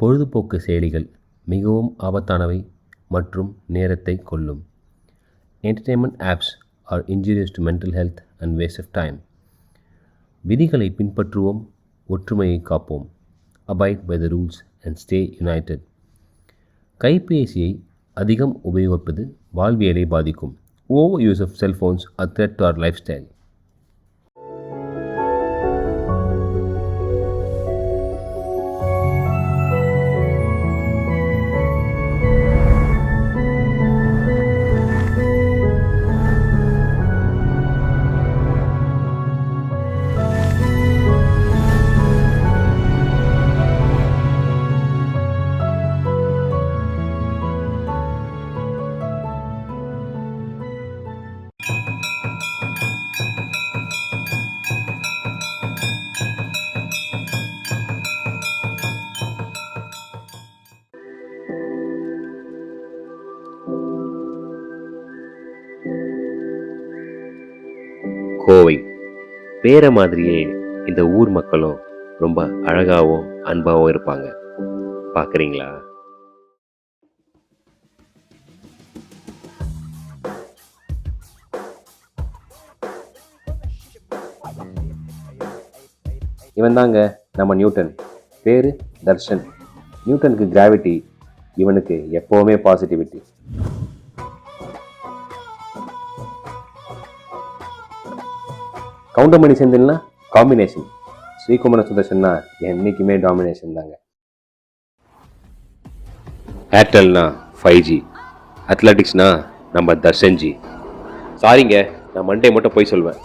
பொழுதுபோக்கு செயலிகள் மிகவும் ஆபத்தானவை மற்றும் நேரத்தை கொல்லும். Entertainment apps are injurious to mental health and waste of time. விதிகளை பின்பற்றுவோம், ஒற்றுமையை காப்போம். Abide by the rules and stay united. கைபேசியை அதிகம் உபயோகிப்பது வாழ்வியலை பாதிக்கும். Overuse of cell phones are threat to our lifestyle. Kovai பேரை மாதிரியே இந்த ஊர் மக்களும் ரொம்ப அழகாகவும் அன்பாகவும் இருப்பாங்க. பார்க்குறீங்களா? இவன் தாங்க நம்ம நியூட்டன். பேரு தர்ஷன். நியூட்டனுக்கு கிராவிட்டி, இவனுக்கு எப்போவுமே பாசிட்டிவிட்டி. கவுண்டமணி செந்தில்னா காம்பினேஷன், ஸ்ரீகுமர சுதர்ஷன்னா என்றைக்குமே டாமினேஷன் தாங்க. ஏர்டெல்னா 5G, அத்லட்டிக்ஸ்னா நம்ம தர்ஷன்ஜி. சாரிங்க, நான் மண்டே மட்டும் போய் சொல்வேன்.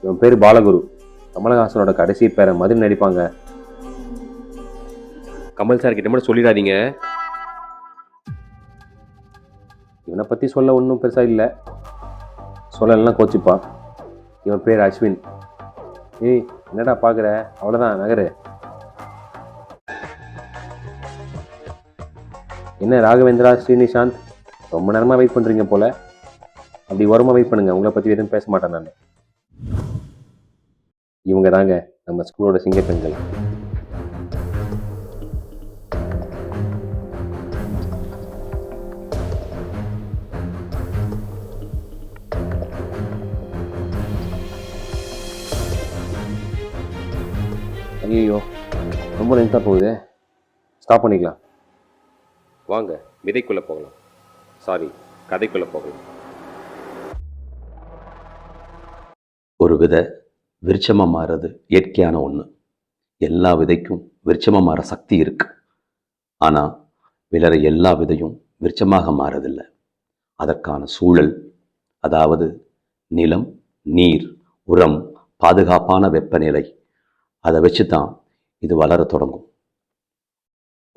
இவன் பேர் பாலகுரு. கமலஹாசனோட கடைசி பேரை மதுரை நடிப்பாங்க. கமல் சார் கிட்ட மட்டும் சொல்லிடாதீங்க. இவனை பற்றி சொல்ல ஒன்றும் பெருசாக இல்லை, சொல்லலாம் கோச்சிப்பா. இவன் பேர் அஸ்வின். ஏய் என்னடா பார்க்குற, அவ்வளோதான் நகரு. என்ன ராகவேந்திரா, ஸ்ரீனிஷாந்த், ரொம்ப நேரமாக வெயிட் பண்ணுறீங்க போல். அப்படி ஓரமாக வெயிட் பண்ணுங்கள், உங்களை பற்றி எதுவும் பேச மாட்டேன் நான். இவங்க தாங்க நம்ம ஸ்கூலோட சிங்கப்பெண்கள். ஐயோ ரொம்ப லென்த்தாக போகுது, ஸ்டாப் பண்ணிக்கலாம். வாங்க விதைக்குள்ளே போகலாம். சாரி, கதைக்குள்ளே போகலாம். ஒரு விதை விருட்சமாக மாறுறது இயற்கையான ஒன்று. எல்லா விதைக்கும் விருட்சமாக மாற சக்தி இருக்கு. ஆனால் விளற எல்லா விதையும் விருட்சமாக மாறதில்லை. அதற்கான சூழல், அதாவது நிலம், நீர், உரம், பாதுகாப்பான வெப்பநிலை, அதை வச்சு தான் இது வளர தொடங்கும்.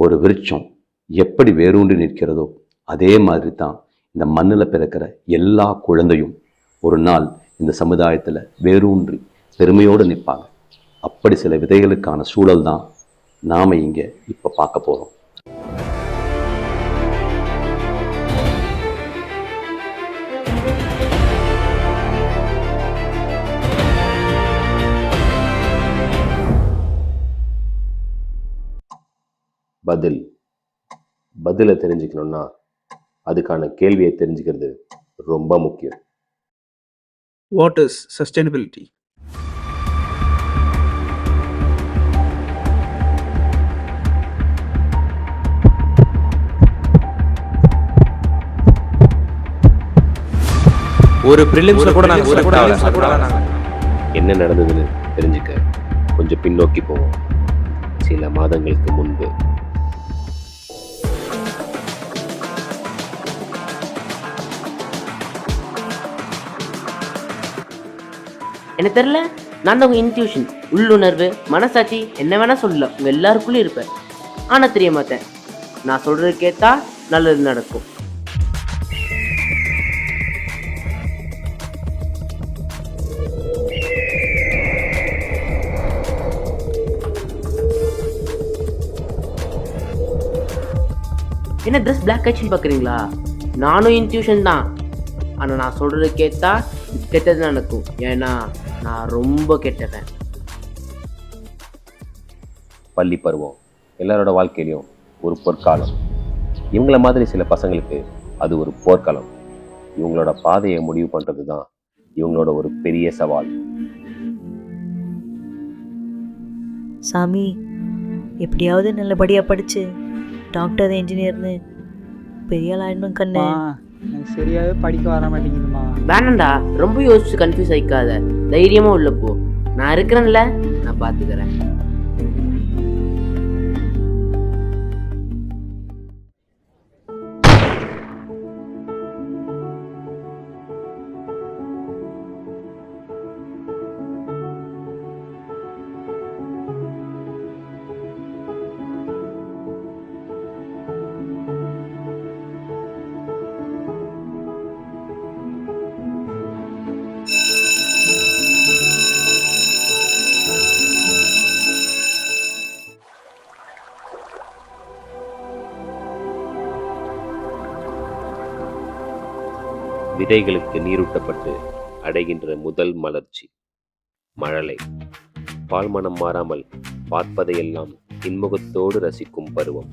ஒரு விருட்சம் எப்படி வேரூன்றி நிற்கிறதோ அதே மாதிரி தான் இந்த மண்ணில் பிறக்கிற எல்லா குழந்தையும் ஒரு நாள் இந்த சமுதாயத்தில் வேரூன்றி பெருமையோடு நிற்பாங்க. அப்படி சில விதைகளுக்கான சூழல் தான் நாம் இங்கே இப்போ பார்க்க போகிறோம். பதிலை தெரிஞ்சுக்கணும்னா அதுக்கான கேள்வியை தெரிஞ்சுக்கிறது ரொம்ப முக்கியம். What is sustainability? ஒரு பிரிலிம்ஸ்ல கூட நாங்க செலக்ட் ஆகல. என்ன நடந்ததுன்னு தெரிஞ்சுக்க கொஞ்சம் பின்னோக்கி போவோம். சில மாதங்களுக்கு முன்பு எனக்கு தெரியல, நான் தான் உங்கள் இன்ட்யூஷன், உள்ளுணர்வு, மனசாட்சி, என்ன வேணால் சொல்லலாம், உங்கள் எல்லாருக்குள்ளேயும் இருப்பேன். ஆனால் தெரிய மாட்டேன். நான் சொல்கிறது கேட்டா நல்லது நடக்கும். என்ன ட்ரெஸ் பிளாக் ஆயிடுச்சுன்னு பார்க்குறீங்களா? நானும் இன்ட்யூஷன் தான். ஆனால் நான் சொல்கிறது கேட்டா கெட்டது நடக்கும். ஏன்னா நான் ரொம்ப கெட்டவன். பள்ளி பருவம் எல்லாரோட வாழ்க்கையிலையும் ஒரு பொற்காலம். இவங்கள மாதிரி சில பசங்களுக்கு அது ஒரு போர்க்களம். இவங்களோட பாதையை முடிவு பண்ணுறது தான் இவங்களோட ஒரு பெரிய சவால். சாமி, எப்படியாவது நல்லபடியாக படித்து டாக்டர் இன்ஜினியர்னு பெரிய ஆள் ஆயிடணும் கண்ணு. எனக்கு சரியாவே படிக்க வர மாட்டேங்குதுமா. வேணாண்டா, ரொம்ப யோசிச்சு கன்ஃபியூஸ் ஆயிக்காத, தைரியமா உள்ள போ. நான் இருக்கிறேன்ல, நான் பாத்துக்கிறேன். விதைகளுக்கு நீரூட்டப்பட்டு அடைகின்ற முதல் மலர்ச்சி மழலை. பால்மனம் மாறாமல் பார்ப்பதையெல்லாம் இன்முகத்தோடு ரசிக்கும் பருவம்.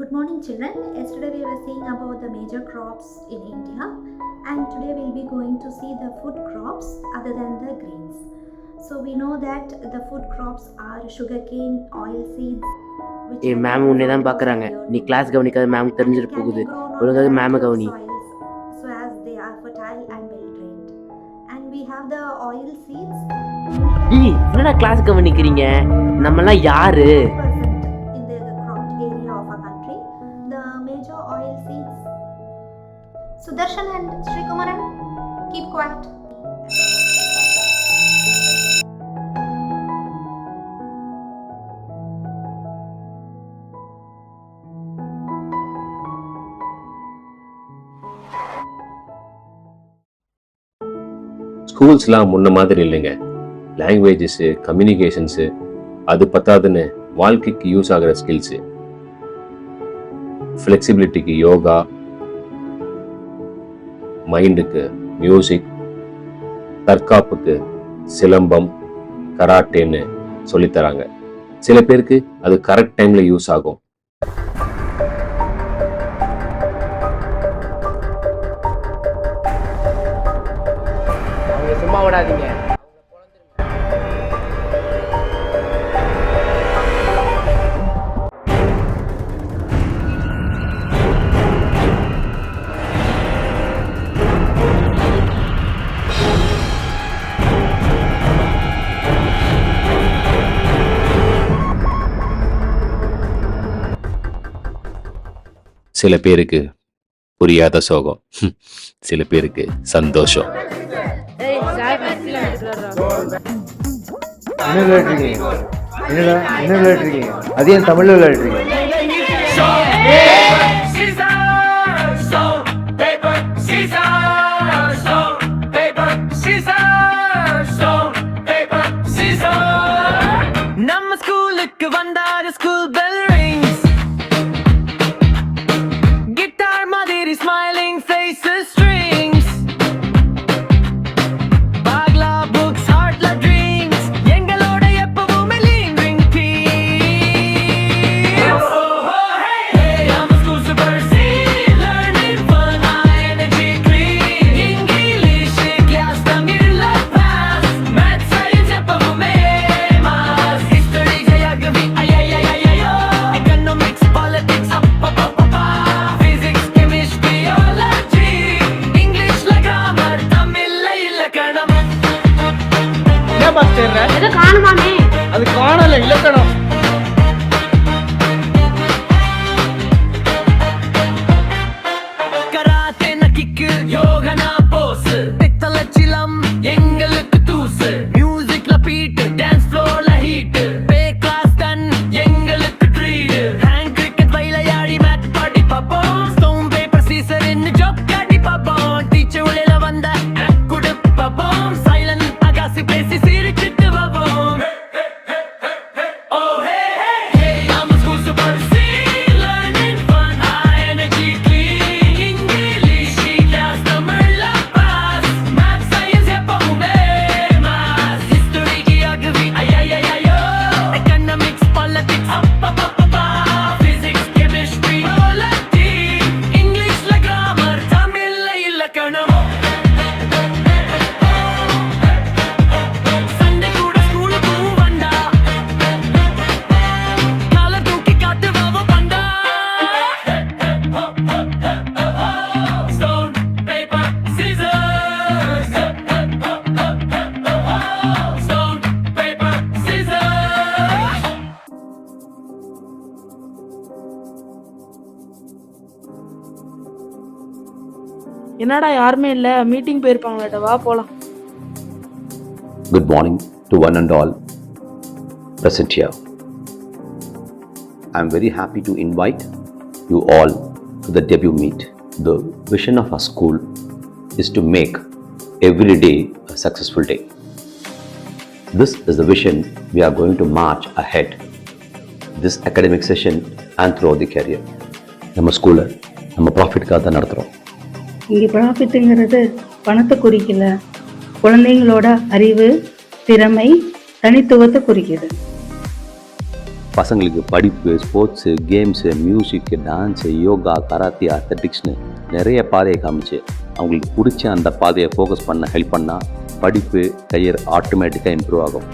Good morning children. Yesterday we were seeing about the major crops in India, and today we'll be going to see the food crops other than the grains. So we know that the food crops are sugarcane, oil seeds. A ma'am உன்னை தான் பார்க்குறாங்க. நீ class கவனிக்காத ma'am தெரிஞ்சிட்டு போகுது. ஒழுங்காக மேம கவனி. So as they are fertile and well drained. And we have the oil seeds. என்னடா class கவனிக்கிறீங்க? நம்மலாம் யாரு? In the cropped area of our country, the major oil seeds. Sudarshan and Sri Kumaran, keep quiet. ஸ்கூல்ஸ்லாம் முன்ன மாதிரி இல்லைங்க. Languages, communications, அது பத்தாதுன்னு வாழ்க்கைக்கு use ஆகிற ஸ்கில்ஸு, ஃப்ளெக்சிபிலிட்டிக்கு யோகா, மைண்டுக்கு மியூசிக், தற்காப்புக்கு சிலம்பம், கராட்டேன்னு சொல்லித்தராங்க. சில பேருக்கு அது கரெக்ட் டைம்ல யூஸ் ஆகும். சும்மா விடாதீங்க. சில பேருக்கு புரியாத சோகம், சில பேருக்கு சந்தோஷம். என்ன விளையாடுறீங்க? என்ன விளையாடுறீங்க? அது ஏன் தமிழ்ல விளையாடுறீங்க? நம்ம ஸ்கூலுக்கு வந்தாரு ஸ்கூல் பெல் ரிங்ஸ், கிட்டார் மாதிரி ஸ்மைலிங் ஃபேஸஸ் ஸ்ட்ரிங்ஸ், பாக்லா புக்ஸ் ஹார்ட்ல ட்ரீம்ஸ், எங்களோட எப்பவுமே லீவிங் டீம். என்னடா யாருமே இல்ல, மீட்டிங் போயிருப்பாங்களாட்ட, வா போலாம். Good morning to one and all present here. I am very happy to invite you all to the debut meet. The vision of our school is to make every day a successful day. This is the vision we are going to march ahead this academic session and throughout the career. நம்ம ஸ்கூலை நம்ம ப்ராஃபிட்காக தான் நடத்துகிறோம். இங்கே ப்ராஃபிட்டுங்கிறது பணத்தை குறிக்கல, குழந்தைங்களோட அறிவு, திறமை, தனித்துவத்தை குறிக்குது. பசங்களுக்கு படிப்பு, ஸ்போர்ட்ஸு, கேம்ஸு, மியூசிக்கு, டான்ஸு, யோகா, கராத்தே, அத்லெட்டிக்ஸ்னு நிறைய பாதையை காமிச்சு அவங்களுக்கு பிடிச்ச அந்த பாதையை ஃபோக்கஸ் பண்ண ஹெல்ப் பண்ணால் படிப்பு, கரியர் ஆட்டோமேட்டிக்காக இம்ப்ரூவ் ஆகும்.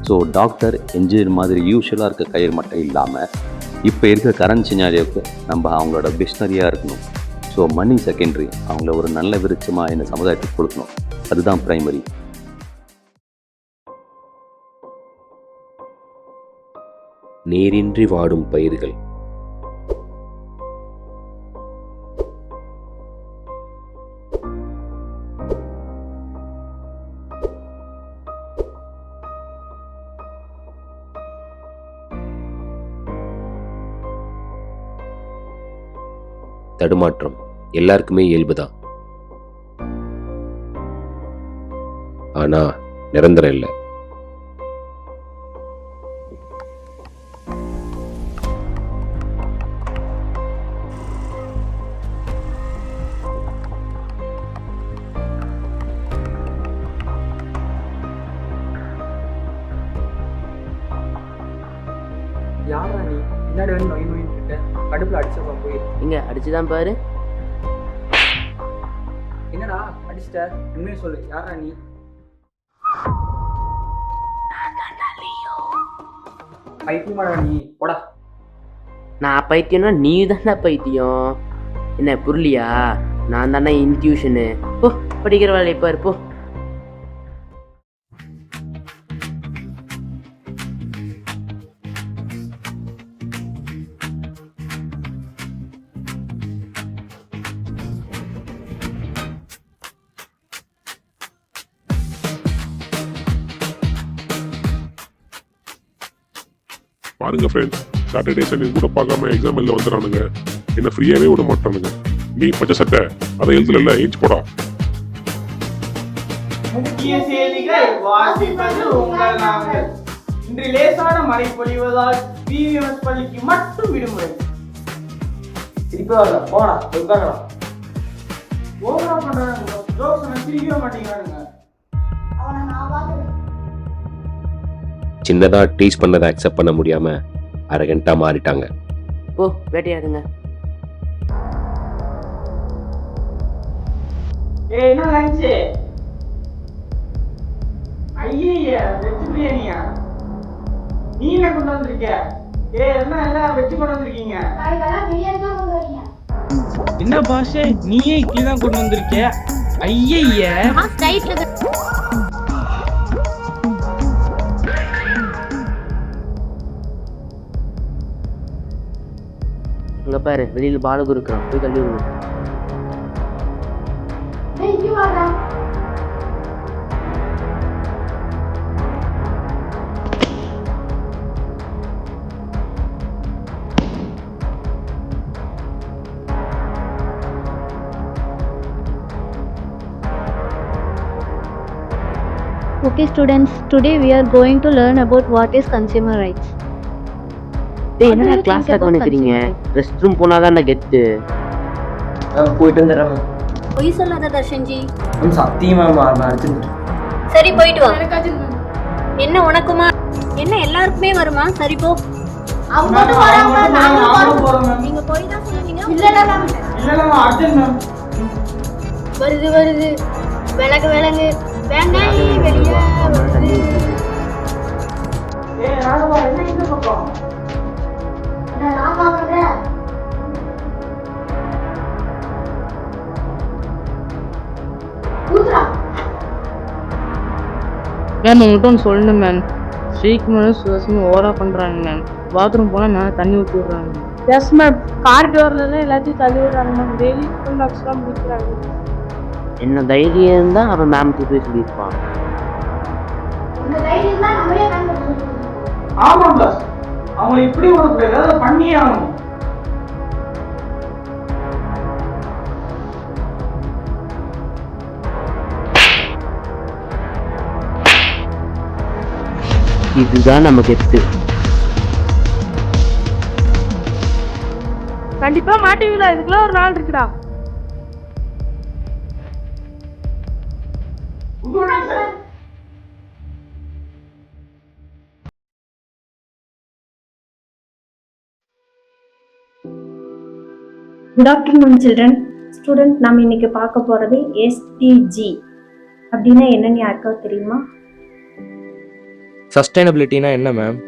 ஸோ டாக்டர், இன்ஜினியர் மாதிரி யூஸ்வலாக இருக்க கரியர் மட்டும் இல்லாமல் இப்போ இருக்க கரண்ட் சினாரியோவுக்கு நம்ம அவங்களோட பிஸ்னரியாக இருக்கணும். ஸோ மணி செகண்டரி, அவங்கள ஒரு நல்ல விருட்சமாக இந்த சமுதாயத்துக்கு கொடுக்கணும். அதுதான் ப்ரைமரி. நீரின்றி வாடும் பயிர்கள். தடுமாற்றம் எல்லாருக்குமே இயல்புதான், ஆனா நிரந்தரம் இல்லை. யாரா நீ? முன்னாடி வந்து நோய் நோயின்னு இருக்க, அடுப்புல அடிச்சப்பா போய். இங்க அடிச்சுதான் பாரு. என்னடா அடிச்சிட்ட? உண்மையை சொல்லு, யாரா நீ? பைத்தியமாடா நீ, போடா. நான் பைத்தியம்னா நீ தானே பைத்தியம். என்ன புரியலையா? நான் தானே இன்ட்யூஷனு. போ படிக்கிற வேலையை பாரு போ. பாருங்க ஃப்ரெண்ட்ஸ், சாட்டர்டே சண்டே கூட பார்க்காம எக்ஸாம் எழுத வந்துறானுங்க. என்ன ஃப்ரீயாவே விட மாட்டானுங்க. நீ பச்சை சட்டை அதை எழுதல, ஏஞ்சி போடா. முக்கிய செய்திகள் வாசிப்பது உங்கள் நாங்கள். இன்று லேசான மழை பொழிவதால் பிவிஎம்எஸ் பள்ளிக்கு மட்டும் விடுமுறை. திருப்பி வரல, போடா, உட்காரா. ஓவரா பண்றாங்க, ஜோக்ஸ் சிரிக்கவே மாட்டேங்கிறானுங்க. சின்னதா டீஸ் பண்ணதை அக்செப்ட் பண்ண முடியாம அரகண்டா மாறிட்டாங்க. போ வேட்டையாடுங்க. என்ன லஞ்ச்? ஐயா வெஜ் பிரியாணியா? நீ என்ன கொண்டு வந்திருக்க? என்ன எல்லாம் வெஜ் கொண்டு வந்திருக்கீங்க? என்ன பாஷே, நீயே இட்லி தான் கொண்டு வந்திருக்க? ஐயா இங்க பாரு, வெளியில பாலகு இருக்கிறான், போய் தள்ளி விடுங்க. Okay students, today we are going to learn about what is consumer rights. டேய், என்னடா கிளாஸ்ல கவனிக்கிறீங்க? ரெஸ்ட் ரூம் போனாதான் கெத்து. போயிட்டு வந்துடுறேன். பொய் சொல்லாத தர்ஷன்ஜி. சத்தியமா அடிச்சுட்டு. சரி போயிட்டு வா. என்ன உனக்குமா? என்ன எல்லாருக்குமே வருமா? சரி போ. அவங்க மட்டும் வராங்க, நாங்களும் போறோம். நீங்க போய் தான் சொல்லுவீங்க. இல்ல அர்ஜென்ட் மேம். வருது விலகு வேண்டாம், வெளியே வருது. ராகவா, என்ன இந்த பக்கம்? மேம் உங்கள்கிட்ட ஒன்று சொல்லணும் மேம். ஸ்ரீக்கு மேலே சுவாசமாக ஓவரா பண்ணுறாங்க மேம். பாத்ரூம் போனால் மேலே தண்ணி ஊற்றி விட்றாங்க மேம். எஸ் மேம், காரிடோர்லாம் எல்லாத்தையும் தள்ளி விடுறாங்க மேம். டெய்லி ஃபுல் டாக்ஸ்லாம் பிடிக்கிறாங்க. என்ன தைரியம் இருந்தால் அவன் மேம்கிட்ட போய் சொல்லியிருப்பான். ஆமா பாஸ், அவங்க இப்படி உனக்கு ஏதாவது பண்ணியே ஆகணும். இதுதான் நம்ம கெத்து. கண்டிப்பா மாட்டுவீங்களா? இதுக்குள்ள ஒரு நாள் இருக்குடா. Good afternoon children. ஸ்டூடெண்ட், நம்ம இன்னைக்கு பார்க்க போகிறது எஸ்டிஜி அப்படின்னா என்னன்னு யாருக்காவது தெரியுமா? சஸ்டைனபிலிட்டினா என்ன ma'am?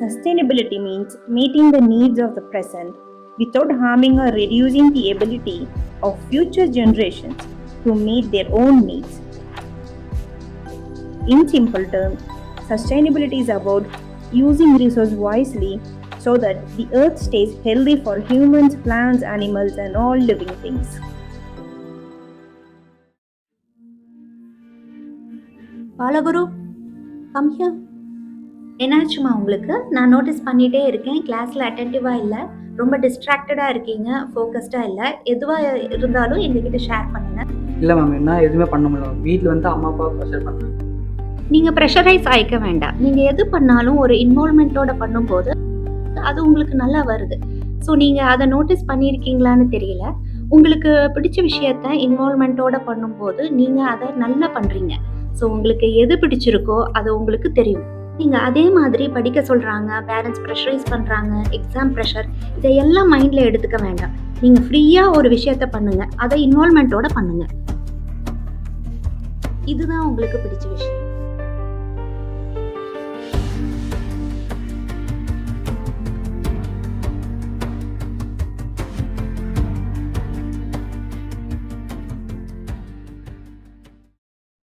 Sustainability means meeting the needs of the present without harming or reducing the ability of future generations to meet their own needs. In simple terms, sustainability is about using resources wisely so that the earth stays healthy for humans, plants, animals, and all living things. Balaguru, come here. என்னாச்சுமா உங்களுக்கு? நான் notice பண்ணிகிட்டே இருக்கேன், கிளாஸில் அட்டென்டிவாக இல்லை, ரொம்ப டிஸ்ட்ராக்டடாக இருக்கீங்க, ஃபோக்கஸ்டாக இல்லை. எதுவாக இருந்தாலும் எங்ககிட்ட ஷேர் பண்ணுங்கள். இல்லை மேம், என்ன எதுவுமே பண்ண முடியல. வீட்டில் வந்து அம்மா அப்பா ப்ரெஷர் பண்ணுறாங்க. நீங்கள் ப்ரெஷரைஸ் ஆகிக்க வேண்டாம். நீங்கள் எது பண்ணாலும் ஒரு இன்வால்மெண்ட்டோட பண்ணும்போது அது உங்களுக்கு நல்லா வருது. ஸோ நீங்கள் அதை நோட்டீஸ் பண்ணியிருக்கீங்களான்னு தெரியல. உங்களுக்கு பிடிச்ச விஷயத்த இன்வால்மெண்ட்டோட பண்ணும்போது நீங்கள் அதை நல்லா பண்ணுறீங்க. ஸோ உங்களுக்கு எது பிடிச்சிருக்கோ அது உங்களுக்கு தெரியும். நீங்கள் அதே மாதிரி படிக்க சொல்கிறாங்க, பேரண்ட்ஸ் ப்ரெஷரைஸ் பண்ணுறாங்க, எக்ஸாம் ப்ரெஷர், இதையெல்லாம் மைண்டில் எடுத்துக்க வேண்டாம். நீங்கள் ஃப்ரீயாக ஒரு விஷயத்த பண்ணுங்கள், அதை இன்வால்மெண்ட்டோட பண்ணுங்கள். இதுதான் உங்களுக்கு பிடிச்ச விஷயம்.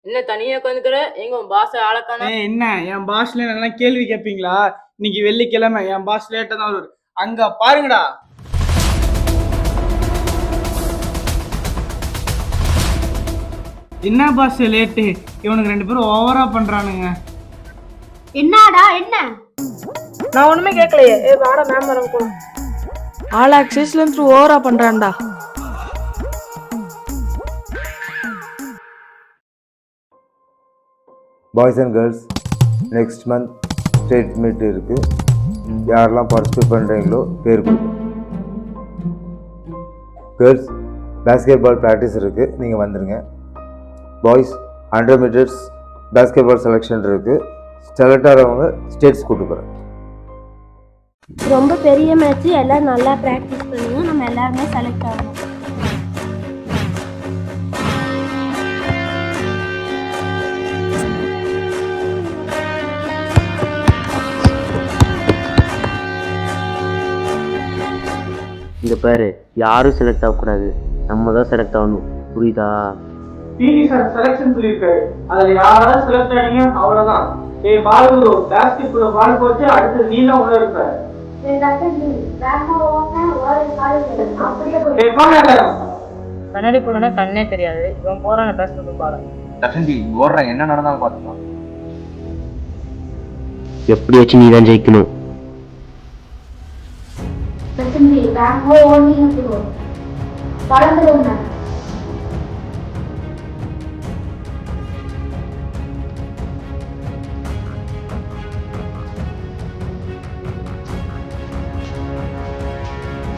என்ன தனியா உட்காந்துக்கிற? எங்க உன் பாஸ் ஆளக்கான? என்ன என் பாஸ்ல நல்லா கேள்வி கேட்பீங்களா? இன்னைக்கு வெள்ளிக்கிழமை, என் பாஸ் லேட்டா தான் வருவாரு. அங்க பாருங்கடா. என்ன பாஸ் லேட்டு? இவனுக்கு 2 பேரும் ஓவரா பண்றானுங்க. என்னடா என்ன? நான் ஒண்ணுமே கேட்கலையே. வாடா மேம் வரங்க போலாம். ஆல் ஆக்சஸ்ல இருந்து ஓவரா பண்றான்டா. Boys and girls, next month state meet இருக்குது. யாரெல்லாம் பார்ட்டிசிபேட் பண்ணுறீங்களோ பேர் கொடுக்கும். கேர்ள்ஸ், பேஸ்கெட் பால் ப்ராக்டிஸ் இருக்குது, நீங்கள் வந்துடுங்க. Boys, 100 meters basketball selection இருக்குது. செலக்ட் ஆகிறவங்க ஸ்டேட்ஸ் கூட்டு போகிறேன். ரொம்ப பெரிய மேட்ச், எல்லாம் நல்லா ப்ராக்டிஸ் பண்ணுங்க. நம்ம எல்லாருமே செலக்ட் ஆகணும். இங்கே பாரு, யாரும் செலக்ட் ஆகக்கூடாது, நம்ம தான் செலக்ட் ஆகணும், புரியுதா? பிடி சார் செலக்ஷன் சொல்லியிருக்காரு, அதுல யாராவது செலக்ட் ஆனீங்க அவ்வளவுதான். ஏய் பாலகுரு, பேஸ்கெட்பால் பால் போச்சு, அடுத்து நீ தான் உள்ள இருக்க. கண்ணாடி போனா கண்ணே தெரியாது. இவன் போறான பேஸ்கெட் பால். தசந்தி ஓடுறான், என்ன நடந்தாலும் பார்த்துக்கலாம். எப்படியாச்சும் நீ தான் ஜெயிக்கணும்.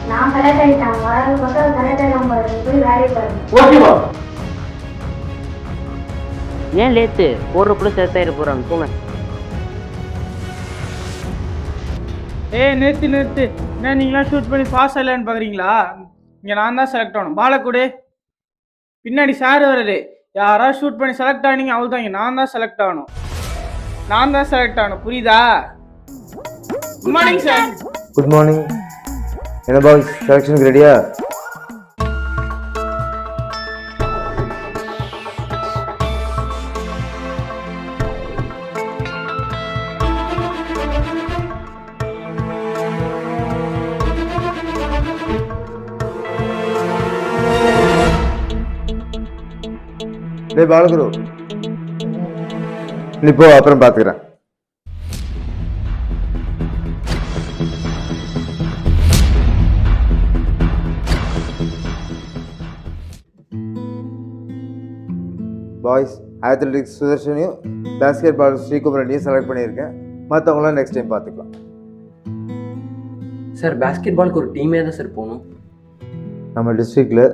நான் செலக்ட் ஆயிட்டேன். வர பக்கம் செலக்ட் ஆயிடும் பாரு, போய் வேலையை பாரு. ஓகேவா? ஏன் லேத்து? போடுறப்பட செலக்ட் ஆகிட போகிறாங்க, போங்க. நிறுத்து. என்ன நீங்களாம் ஷூட் பண்ணி பாஸ் ஆகலான்னு பார்க்குறீங்களா? இங்கே நான் தான் செலக்ட் ஆகணும். பாலக்கூட பின்னாடி சார் வர்றாரு. யாராவது ஷூட் பண்ணி செலக்ட் ஆனீங்க அவள் தான். இங்கே நான் தான் செலக்ட் ஆகணும். புரியுதா? Good morning sir. Good morning. என்ன பாய்ஸ், செலெக்ஷனுக்கு ரெடியா? டேய் பாலகுரு, நீ போ, அப்புறம் பார்த்துக்கிறேன். பாய்ஸ், அத்லெட்டிக்ஸ் சுதர்ஷனையும் பேஸ்கெட் பால் ஸ்ரீகுமரனையும் செலக்ட் பண்ணியிருக்கேன். மற்றவங்களாம் நெக்ஸ்ட் டைம் பார்த்துக்கலாம். சார் பேஸ்கெட் பாலுக்கு ஒரு டீமே தான் சார் போகணும். நம்ம டிஸ்ட்ரிக்டில்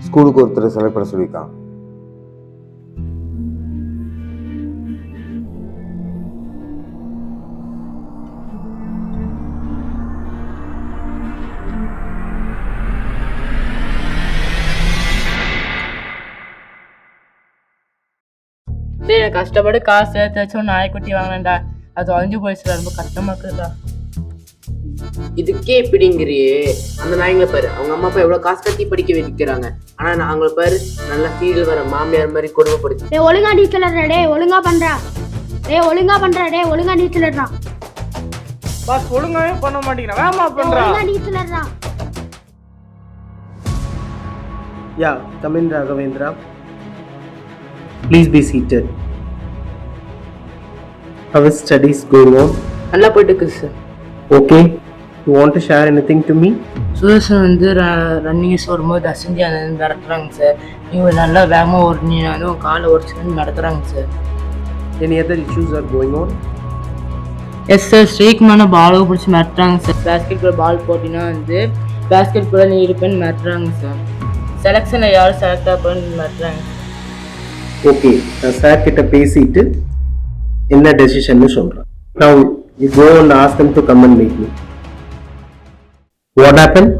ஸ்கூலுக்கு ஒருத்தர் செலக்ட் பண்ண சொல்லியிருக்கான். டேய் கஷ்டப்பட்டு காசு சேர்த்து வச்சு ஒரு நாய்க்குட்டி வாங்கினேன்டா, அது தொலைஞ்சு போயிடுச்சுடா, ரொம்ப கஷ்டமா இருக்குதுடா. இதுக்கே இப்படிங்கிறியே, அந்த நாய்ங்களை பாரு, அவங்க அம்மா அப்பா எவ்வளவு காசு கட்டி படிக்க வைக்கிறாங்க, ஆனா நான் அவங்கள பாரு நல்லா சீரியல் வர மாமியார் மாதிரி கொடுமைப்படுத்தி. டேய் ஒழுங்கா நீச்சல் ஆடுறா, டேய் ஒழுங்கா பண்றா, டேய் ஒழுங்கா பண்றா, டேய் ஒழுங்கா நீச்சல் ஆடுறா. பாஸ் ஒழுங்காவே பண்ண மாட்டேங்கிறா, வேமா பண்றா. ஒழுங்கா நீச்சல் ஆடுறா. Yeah, come in, Raghavendra. Please be seated. How is studies going on? நல்லா போயிட்டு இருக்கு sir. Okay. You want to share anything to me? Sudarshan வந்து ரன்னிங்ஸ் வரும்போது அசஞ்சி அந்த நடத்துகிறாங்க சார். நீங்கள் நல்லா வேகமாக ஓடினாலும் காலை உடச்சுன்னு நடத்துகிறாங்க sir. Any other issues are going on? Yes sir, ஸ்ட்ரீக்மான பாலும் பிடிச்சி மிரட்டுறாங்க சார். பேஸ்கெட் பால் பால் போட்டினா வந்து பேஸ்கெட் பால் நீ இருப்பேன்னு மிரட்டுறாங்க சார். செலெக்ஷனில் யாரும் செலக்ட் ஆகணும்னு மிரட்டுறாங்க. ஓகே, நான் சார் கிட்ட பேசிட்டு என்ன டெசிஷன்னு சொல்கிறேன். Now you go and ask them to come and meet me. What happened?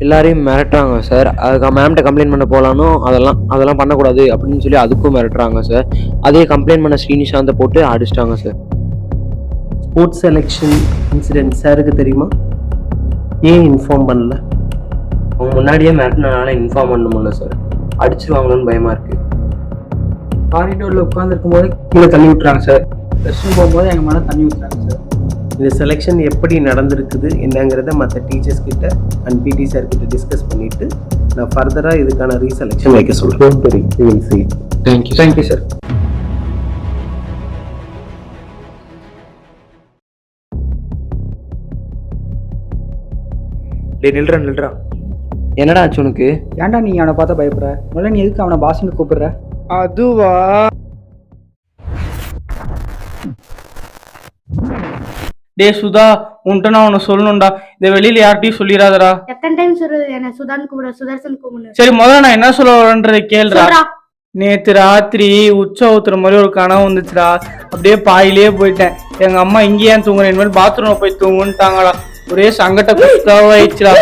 எல்லாரையும் மிரட்டுறாங்க சார். அதுக்கு மேம்கிட்ட கம்ப்ளைண்ட் பண்ண போகலான்னு அதெல்லாம் பண்ணக்கூடாது அப்படின்னு சொல்லி அதுக்கும் மிரட்டுறாங்க சார். அதே கம்ப்ளைண்ட் பண்ண ஸ்ரீனிஷாந்தை போட்டு அடிச்சிட்டாங்க சார். ஸ்போர்ட்ஸ் செலெக்ஷன் இன்சிடென்ட் சாருக்கு தெரியுமா? ஏன் இன்ஃபார்ம் பண்ணல? அவங்க முன்னாடியே மிரட்டினால இன்ஃபார்ம் பண்ண முடியல சார். அடிச்சிருவாங்களோன்னு பயமா இருக்கு. காரிடோரில் உட்காந்துருக்கும் போது கீழே தள்ளி விட்டுறாங்க சார். ரெஸ்ட் ரூம் போகும்போது எங்கள் மேலே தண்ணி ஊற்றுறாங்க சார். இந்த செலெக்ஷன் எப்படி நடந்திருக்குது என்னங்கிறத மற்ற டீச்சர்ஸ் கிட்ட அண்ட் பிடி சார் கிட்ட டிஸ்கஸ் பண்ணிட்டு நான் ஃபர்தராக இதுக்கான ரீசெலெக்ஷன் வைக்க சொல்கிறேன். Thank you sir. டேய் நில்றா. என்னடா ஆச்சு உனக்கு? ஏன்டா நீ அவனை பார்த்தா பயப்படுற? முதல்ல நீ எதுக்கு அவனை பாஸ்ன்னு கூப்பிடுற? அதுவா, டே சுதா, உன்கிட்ட நான் உன்னை சொல்லணும்டா. இந்த வெளியில யார்கிட்டயும் சொல்லிடாதடா. எத்தனை டைம் சொல்றது என்ன சுதான் கூப்பிட, சுதர்சன் கூப்பிடு. சரி, முதல்ல நான் என்ன சொல்ல வரேன்றதை கேளுடா. நேத்து ராத்திரி உச்ச ஊத்துற மாதிரி ஒரு கனவு வந்துச்சுடா. அப்படியே பாயிலே போயிட்டேன். எங்க அம்மா இங்கே ஏன் தூங்குறேன், இனிமேல் பாத்ரூம்ல போய் தூங்குன்ட்டாங்களா. ஒரே சங்கட்ட குஸ்தாவாயிடுச்சுடா.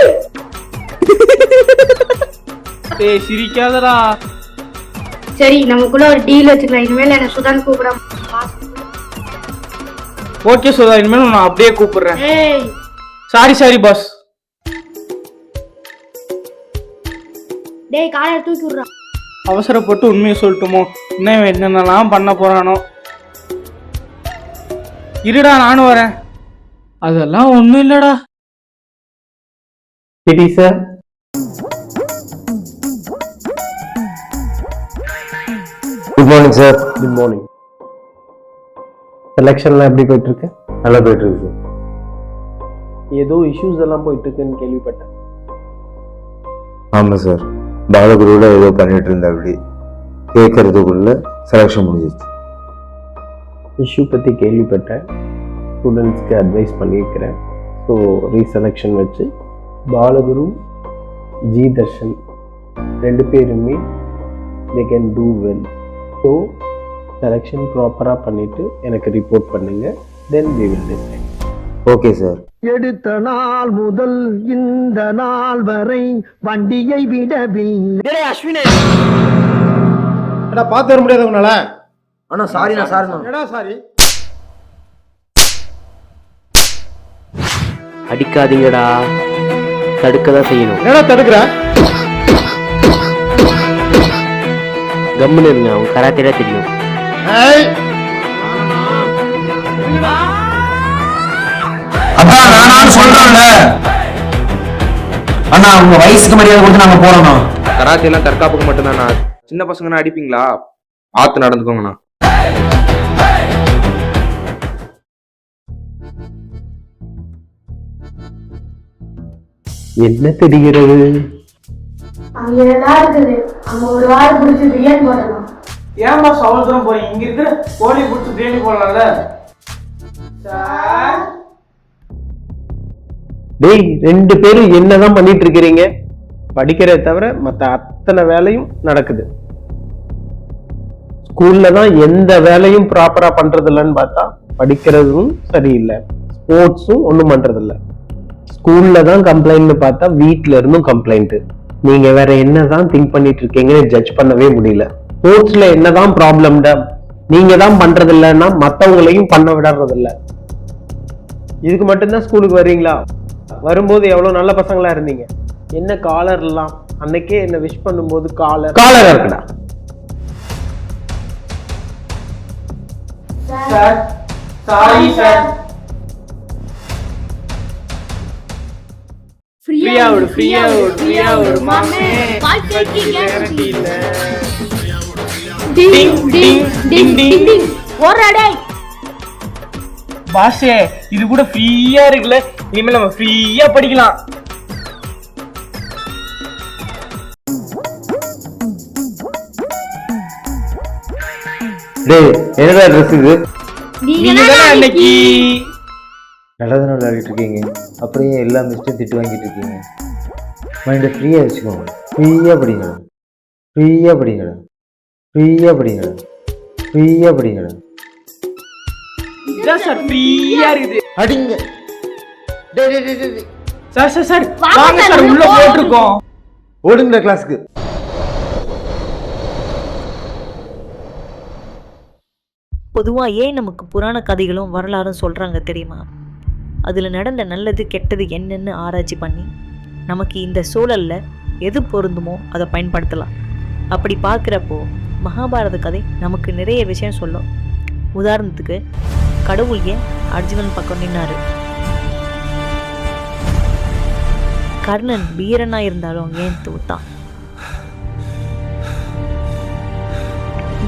டேய் சிரிக்காதடா. சரி, நமக்குள்ள ஒரு டீல் வச்சுக்கலாம். இனிமேல் என்ன சுதான் கூப்பிட. ஓகே சுதா, இனிமேல் நான் அப்படியே கூப்பிடுறேன். Sorry boss. டேய் காலை தூக்கி விடுறா. அவசரப்பட்டு உண்மையை சொல்லட்டுமோ? இன்னும் என்னென்னலாம் பண்ண போறானோ. இருடா நானும் வரேன். அதெல்லாம் ஒண்ணும் இல்லடா. பிடி sir, good morning sir. Good morning. செலெக்ஷன்லாம் எப்படி போயிட்டு இருக்கு? நல்லா போயிட்டு இருக்கு சார். ஏதோ இஷ்யூஸ் எல்லாம் போயிட்டு இருக்குன்னு கேள்விப்பட்டேன். ஆமாம் சார், பாலகுருவில் ஏதோ பண்ணிட்டு இருந்தா அப்படி கேட்கறதுக்குள்ள செலெக்ஷன் முடிஞ்சிச்சு. இஷ்யூ பற்றி கேள்விப்பட்டேன், ஸ்டூடெண்ட்ஸ்க்கு அட்வைஸ் பண்ணியிருக்கிறேன். ஸோ ரீசெலெக்ஷன் வச்சு பாலகுரு, ஜி தர்ஷன் 2 பேருமே they can do well. So selection ப்ராப்பராக பண்ணிவிட்டு எனக்கு ரிப்போர்ட் பண்ணுங்கள். தென் we will decide. Okay sir. எடுத்த நாள் முதல் இந்த நாள் வரை வண்டியை விடவில்லை. அஸ்வினே, பார்த்து வர முடியாது உன்னால? அண்ணா சாரிண்ணா. என்னடா சாரி? அடிக்காதீங்கடா, தடுக்கதான் செய்யணும். என்னடா தடுக்கிற? கம்முன்னு இருங்க, அவங்க கராத்தேடா தெரியும். அதான் நான் சொல்றேன்ல அண்ணா, உங்க வயசுக்கு மரியாதை கொடுத்து நாங்க போறோம். கராத்தே எல்லாம் தற்காப்புக்கு மட்டும்தான். சின்ன பசங்கன்னா அடிப்பீங்களா? பார்த்து நடந்துக்கோங்கண்ணா. என்ன தெரிகிறது? அங்க எல்லாம் இருக்குது. அங்க ஒரு வாரம் பிடிச்சி பிரியாணி போடலாம். ஏன் பாஸ் அவ்வளோ தூரம் போறீங்க? இங்க இருக்கிற கோழி பிடிச்சி பிரியாணி போடலாம்ல. சார் டேய், 2 பேரும் என்னதான் பண்ணிட்டு இருக்கிறீங்க? படிக்கிறத தவிர மற்ற அத்தனை வேலையும் நடக்குது. ஸ்கூல்ல தான் எந்த வேலையும் ப்ராப்பரா பண்றது இல்லைன்னு பார்த்தா படிக்கிறதும் சரியில்லை, ஸ்போர்ட்ஸும் ஒன்றும் பண்றது இல்லை. ஸ்கூல்ல தான் கம்ப்ளைண்ட்னு பார்த்தா வீட்ல இருந்தும் கம்ப்ளைண்ட். நீங்க வேற என்னதான் திங்க் பண்ணிட்டு இருக்கீங்கன்னு ஜட்ஜ் பண்ணவே முடியல. ஸ்போர்ட்ஸ்ல என்னதான் ப்ராப்ளம்டா? நீங்க தான் பண்றது இல்லைன்னா மற்றவங்களையும் பண்ண விடுறது இல்லை. இதுக்கு மட்டும்தான் ஸ்கூலுக்கு வர்றீங்களா? வரும்போது எவ்வளவு நல்ல பசங்களா இருந்தீங்க. என்ன காலர் எல்லாம் அன்னைக்கே என்ன விஷ் பண்ணும்போது காலரா இருக்குடா. Sir sorry sir. ஃப்ரீயா விடு மாமே. வாழ்க்கைக்கு கேரண்டி இல்ல. டிங் டிங் டிங் டிங். ஓரடே. பாஸே, இது கூட ஃப்ரீயா இருக்குல்ல. இனிமேல் நம்ம ஃப்ரீயா படிக்கலாம். டேய், என்னடா ட்ரெஸ் இது? நீங்க தான் அன்னைக்கு நல்லதான விளையாடிட்டு இருக்கீங்க, அப்புறம் ஏன் எல்லா மிஸ்டும் திட்டு வாங்கிட்டு இருக்கீங்க? மைண்டை ஃப்ரீயாக வச்சுக்கோங்க. ஃப்ரீயாக படிங்கடா, ஃப்ரீயாக படிங்கடா, ஃப்ரீயாக படிங்கடா, ஃப்ரீயாக படிங்கடா. இதான் சார் ஃப்ரீயா இருக்குது. அடிங்க. சார் வாங்க சார், உள்ள போட்டுருக்கோம். ஓடுங்க கிளாஸுக்கு. பொதுவாக ஏன் நமக்கு புராண கதைகளும் வரலாறும் சொல்கிறாங்க தெரியுமா? அதில் நடந்த நல்லது கெட்டது என்னென்னு ஆராய்ச்சி பண்ணி நமக்கு இந்த சூழலில் எது பொருந்துமோ அதை பயன்படுத்தலாம். அப்படி பார்க்குறப்போ மகாபாரத கதை நமக்கு நிறைய விஷயம் சொல்லும். உதாரணத்துக்கு, கடவுள் ஏன் அர்ஜுனன் பக்கம் நின்னாரு? கர்ணன் வீரனா இருந்தாலும் ஏன் தோத்தான்?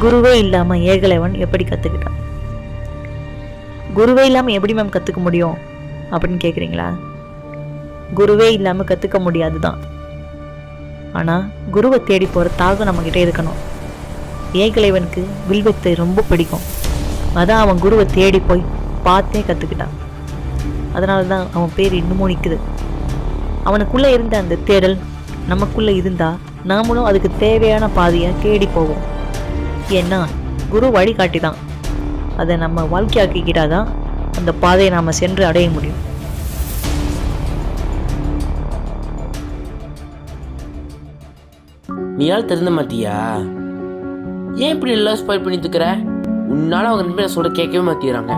குருவே இல்லாம ஏகலைவன் எப்படி கத்துக்கிட்டான்? குருவே இல்லாம எப்படி மேம் கத்துக்க முடியும் அப்படின்னு கேக்குறீங்களா? குருவே இல்லாம கத்துக்க முடியாதுதான். ஆனா குருவை தேடி போற தாகம் நம்ம கிட்ட இருக்கணும். ஏகலைவனுக்கு வில்வித்தை ரொம்ப பிடிக்கும். அதான் அவன் குருவை தேடி போய் பார்த்தே கத்துக்கிட்டான். அதனாலதான் அவன் பேர் இன்னமும் நிக்குது. அவனுக்குள்ள இருந்த அந்த தேடல் நமக்குள்ள இருந்தா நாமளும் அதுக்கு தேவையான பாதையை தேடி போவோம். ஏன்னா குரு வழிகாட்டி தான். அதை நம்ம வாழ்க்கையாக்கிக்கிட்டாதான் அந்த பாதையை நாம் சென்று அடைய முடியும். நீயால் திருந்த மாட்டியா? ஏன் இப்படி எல்லாம் ஸ்பாயில் பண்ணி தூக்குற? உன்னால அவங்க 2 பேரும் சொல்ற கேட்கவே மாட்டேங்கிறாங்க.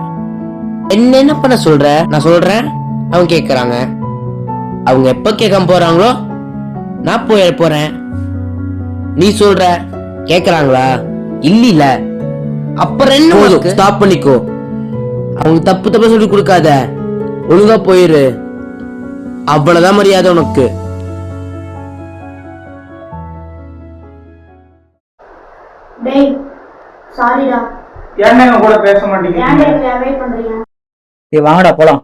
என்ன பண்ண சொல்ற? நான் சொல்றேன், அவங்க கேட்கறாங்க. அவங்க எப்ப கேட்காம போறாங்களோ நான் போறேன். நீ சொல்ற கேட்கறாங்களா? இல்ல. அப்புறம் என்ன? ஸ்டாப் பண்ணிக்கோ. அவங்க தப்பு சொல்லி கொடுக்காத, ஒழுங்கா போயிரு. அவ்வளவுதான் மரியாதை உனக்கு. டேய் சாரிடா. ஏன்டா எங்க கூட பேச மாட்டீங்க? ஏன்டா வெயிட் பண்றீங்க? டேய் வாங்கடா போலாம்.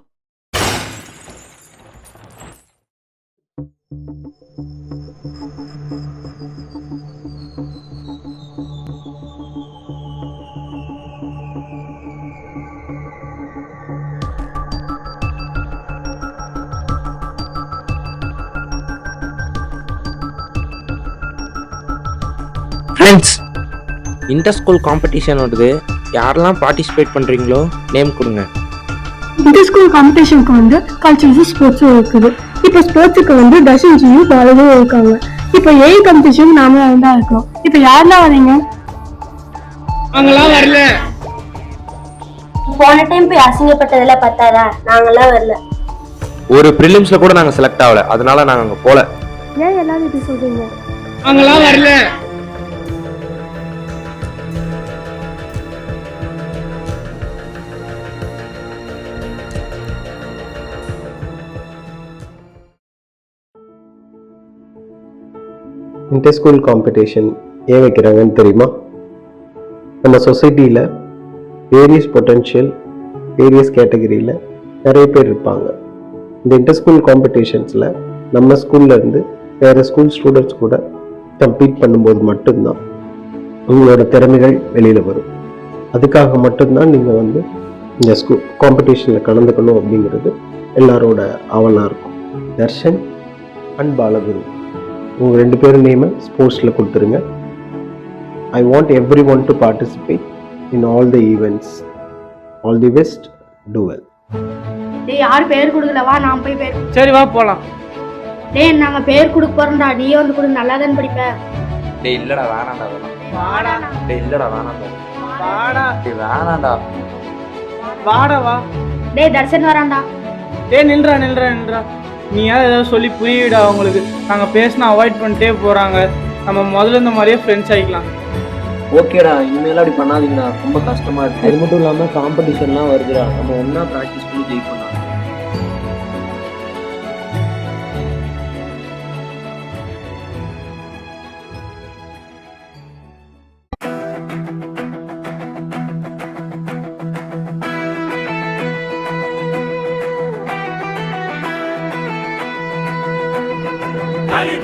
ஃப்ரெண்ட்ஸ், இன்டர் ஸ்கூல் காம்படிஷன் வருது. யாரெல்லாம் பார்ட்டிசிபேட் பண்ணுறீங்களோ நேம் கொடுங்க. இன்டர் ஸ்கூல் காம்படிஷனுக்கு வந்து கல்ச்சரல்ஸும் ஸ்போர்ட்ஸும் இருக்குது. இப்போ ஸ்போர்ட்ஸுக்கு வந்து தர்ஷன்ஜியும் பாலவும் இருக்காங்க. இப்போ ஏஐ காம்படிஷன் நாம தான் இருக்கோம். இப்போ யாரெல்லாம் வரீங்க? அவங்களாம் வரல. போன டைம் போய் அசிங்கப்பட்டதுல பத்தாதா? நாங்கெல்லாம் வரல. ஒரு ப்ரிலிம்ஸ்ல கூட நாங்கள் செலக்ட் ஆகல, அதனால நாங்கள் அங்கே போல. ஏன் எல்லாரும் இப்படி சொல்றீங்க? அவங்களாம் வரல. இன்டர் ஸ்கூல் காம்படிஷன் ஏன் வைக்கிறாங்கன்னு தெரியுமா? நம்ம சொசைட்டியில் வேரியஸ் பொட்டென்ஷியல் வேரியஸ் கேட்டகரியில் நிறைய பேர் இருப்பாங்க. இந்த இன்டர் ஸ்கூல் காம்படிஷன்ஸில் நம்ம ஸ்கூல்லேருந்து வேறு ஸ்கூல் ஸ்டூடெண்ட்ஸ் கூட கம்பீட் பண்ணும்போது மட்டும்தான் உங்களோட திறமைகள் வெளியில் வரும். அதுக்காக மட்டும்தான் நீங்கள் வந்து இந்த காம்படிஷனில் கலந்துக்கணும் அப்படிங்கிறது எல்லாரோட ஆவலாக இருக்கும். தர்ஷன் அண்ட் பாலகுரு உங்கள் 2 பேரும் நேமை ஸ்போர்ட்ஸில் கொடுத்துருங்க. I want every one to participate in all the events. All the best, do well. டேய் யார் பேர் கொடுக்கலவா, நான் போய் பேர். சரி வா போலாம். டேய் நாங்க பேர் கொடுக்க போறோம்டா, நீ வந்து கொடு, நல்லா தான் படிப்ப. டேய் இல்லடா வேணாம்டா வாடா. டேய் இல்லடா வேணாம்டா வாடா. டேய் வேணாம்டா வாடா வா. டேய் தர்ஷன் வரான்டா. டேய் நில்றா. நீ ஏதாவது சொல்லி புரியுடா அவங்களுக்கு. நாங்கள் பேசினா அவாய்ட் பண்ணிட்டே போகிறாங்க. நம்ம முதல்ல இந்த மாதிரியே ஃப்ரெண்ட்ஸ் ஆகிக்கலாம். ஓகேடா, இனிமேல் அப்படி பண்ணாதீங்கடா, ரொம்ப கஷ்டமா இருக்கு. அது மட்டும் இல்லாமல் காம்படிஷன்லாம் வருதுடா, நம்ம ஒன்றா ப்ராக்டிஸ் பண்ணி ஜெயிக்கணும்.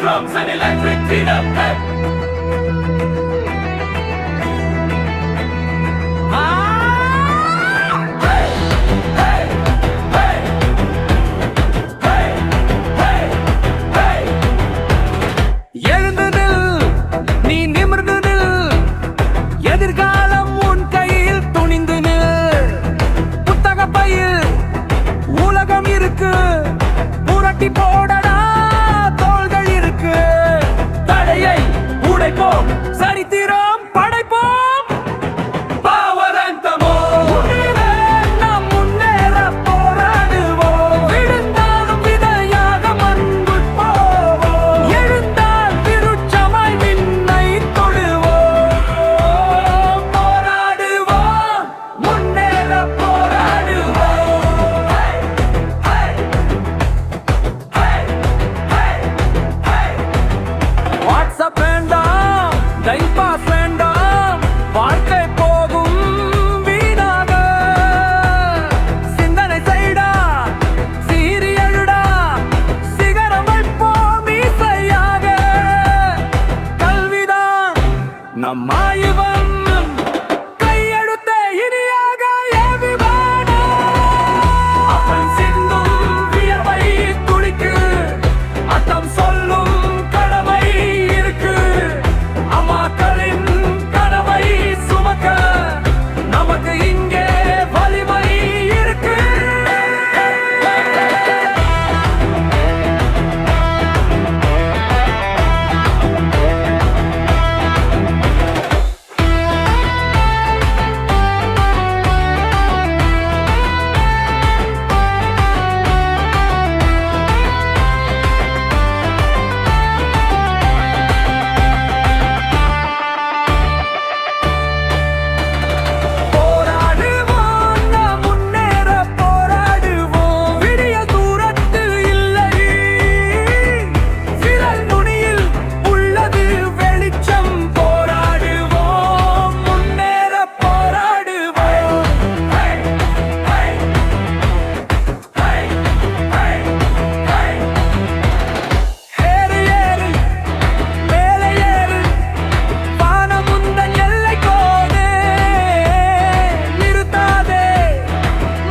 Drums and electric beat up head. எழுந்து நில், நீ நிமிர்ந்து நில், எதிர்காலம் உன் கையில் துணிந்து நில். புத்தக பையில் உலகம் இருக்கு, புரட்டி போடடா தோள்கள் இருக்கு. தடையை உடைப்போம், சரித்திரம் படைப்போம். பாவரந்தமோ நாம் முன்னேற போராடுவோம். விழுந்தாலும் விதையாக மண்புட் போவோம். எழுந்தால் விருட்சமாய் விண்ணை தொடுவோம். போராடுவோம், முன்னேற போராடுவோம். வாட்ஸ்அப் வேண்டாம், டைம் பாஸ் வேண்டாம், வாழ்க்கை போகும் வீணாக. சிந்தனை செய்டா, சீரியழுடா, சிகரம் வைப்போம் இசையாக. கல்விதான் நம் ஆயுதம், கையெழுத்தே இனியாக ஏவுவானா. அப்பன் சிந்தும் வியர்வை துளிக்கு அர்த்தம் சொல்லும் கடமை இருக்கு. அம்மாக்களின் கனவை சுமக்க நமக்கு இங்கே வலிமை இருக்கு. போராடுவோம், நாம் முன்னேற போராடுவோம். விடிய தூரத்தில் இல்லை, விரல் நுனியில் உள்ளது வெளிச்சம். போராடுவோம், முன்னேற போராடுவோம். ஏறு ஏறு, மேலே ஏறு, வானம் உந்தன் எல்லை கோடு. நிறுத்தாதே,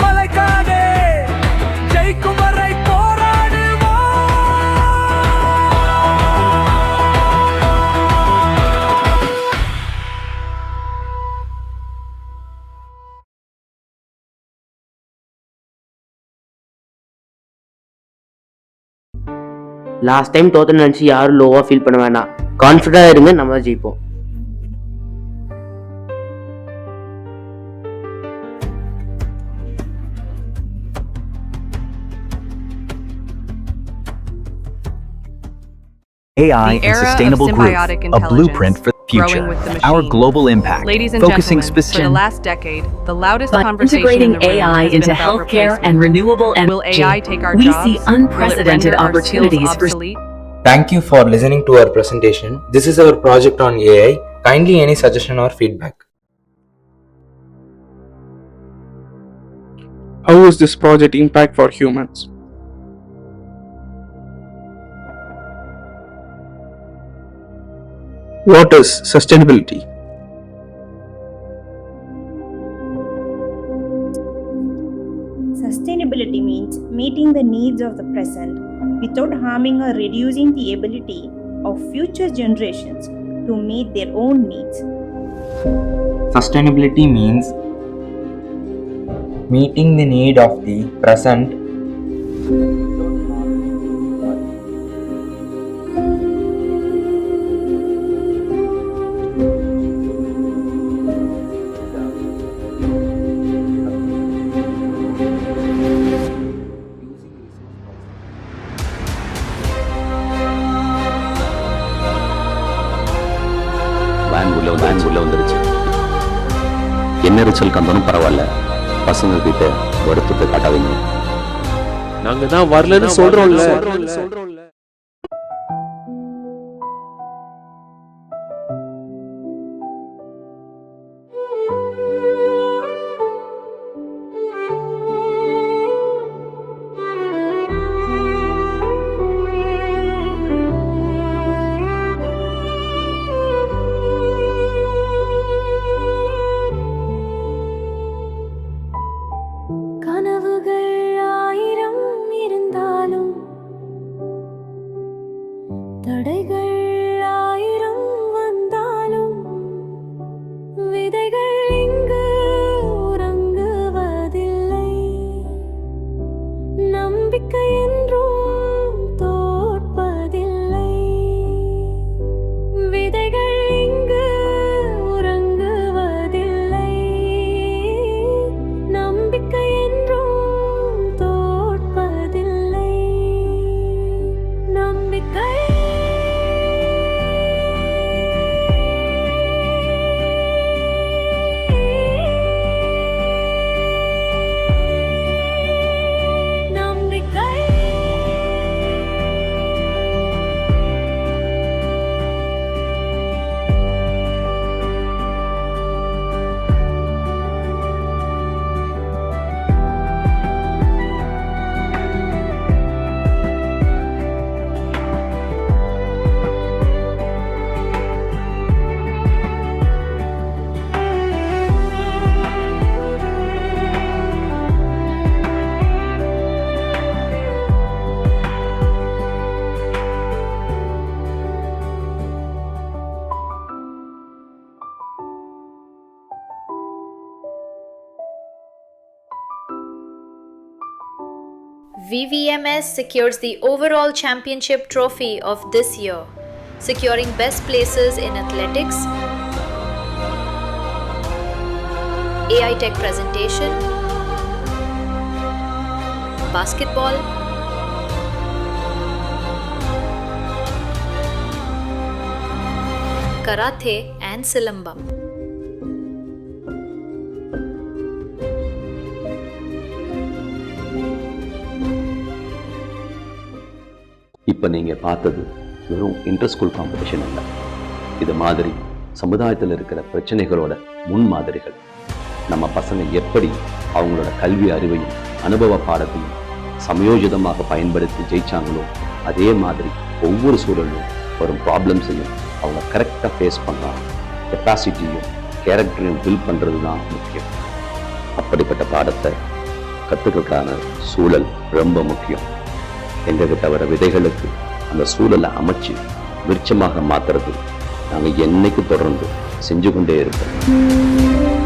மலைக்காதே, ஜெயிக்கும் வரை போராடுவோம். லாஸ்ட் டைம் தோத்து நினச்சி யாரும் லோவாக ஃபீல் பண்ண வேண்டாம். கான்ஃபிடண்டாக இருங்க, நம்ம தான் ஜெயிப்போம். AI and sustainable growth, a blueprint for the future. Our global impact, Ladies and focusing gentlemen, for the specifically. last decade, the loudest By conversation in integrating the room AI has into been about healthcare replacement. and renewable energy, Will AI take our we jobs? see Will it unprecedented render our skills opportunities for obsolete? Thank you for listening to our presentation. This is our project on AI. Kindly any suggestion or feedback. How is this project impact for humans? What is sustainability? Sustainability means meeting the needs of the present without harming or reducing the ability of future generations to meet their own needs. Sustainability means meeting the need of the present van உள்ள வந்துருச்சு. என்ன ரிச்சல் கம்பனும் பரவாயில்ல, பசங்க கிட்ட வருத்தத்தை காட்டாதீங்க. நாங்க தான் வரலன்னு சொல்றோம்ல. தடைகள் ஆயிரம் வந்தாலும் விதைகள் இங்கு உறங்குவதில்லை. நம்பிக்கை என்றும் தோற்பதில்லை. விதைகள் இங்கு உறங்குவதில்லை. நம்பிக்கை என்றும் தோற்பதில்லை. நம்பிக்கை VVMS secures the overall championship trophy of this year, securing best places in athletics, AI Tech presentation, basketball, karate and silambam. இப்போ நீங்கள் பார்த்தது வெறும் இன்டர் ஸ்கூல் காம்படிஷன் இல்லை. இது மாதிரி சமுதாயத்தில் இருக்கிற பிரச்சனைகளோட முன்மாதிரிகள். நம்ம பசங்க எப்படி அவங்களோட கல்வி அறிவையும் அனுபவ பாடத்தையும் சமயோஜிதமாக பயன்படுத்தி ஜெயிச்சாங்களோ, அதே மாதிரி ஒவ்வொரு சூழலும் வரும் ப்ராப்ளம்ஸையும் அவங்க கரெக்டாக ஃபேஸ் பண்ணலாம். கெப்பாசிட்டியும் கேரக்டரையும் பில்ட் பண்ணுறது தான் முக்கியம். அப்படிப்பட்ட பாடத்தை கற்றுக்கிறதுக்கான சூழல் ரொம்ப முக்கியம். எங்ககிட்ட வர விதைகளுக்கு அந்த சூழலை அமைச்சு விருட்சமாக மாற்றுறது நாங்கள் என்னைக்கு தொடர்ந்து செஞ்சு கொண்டே இருப்போம்.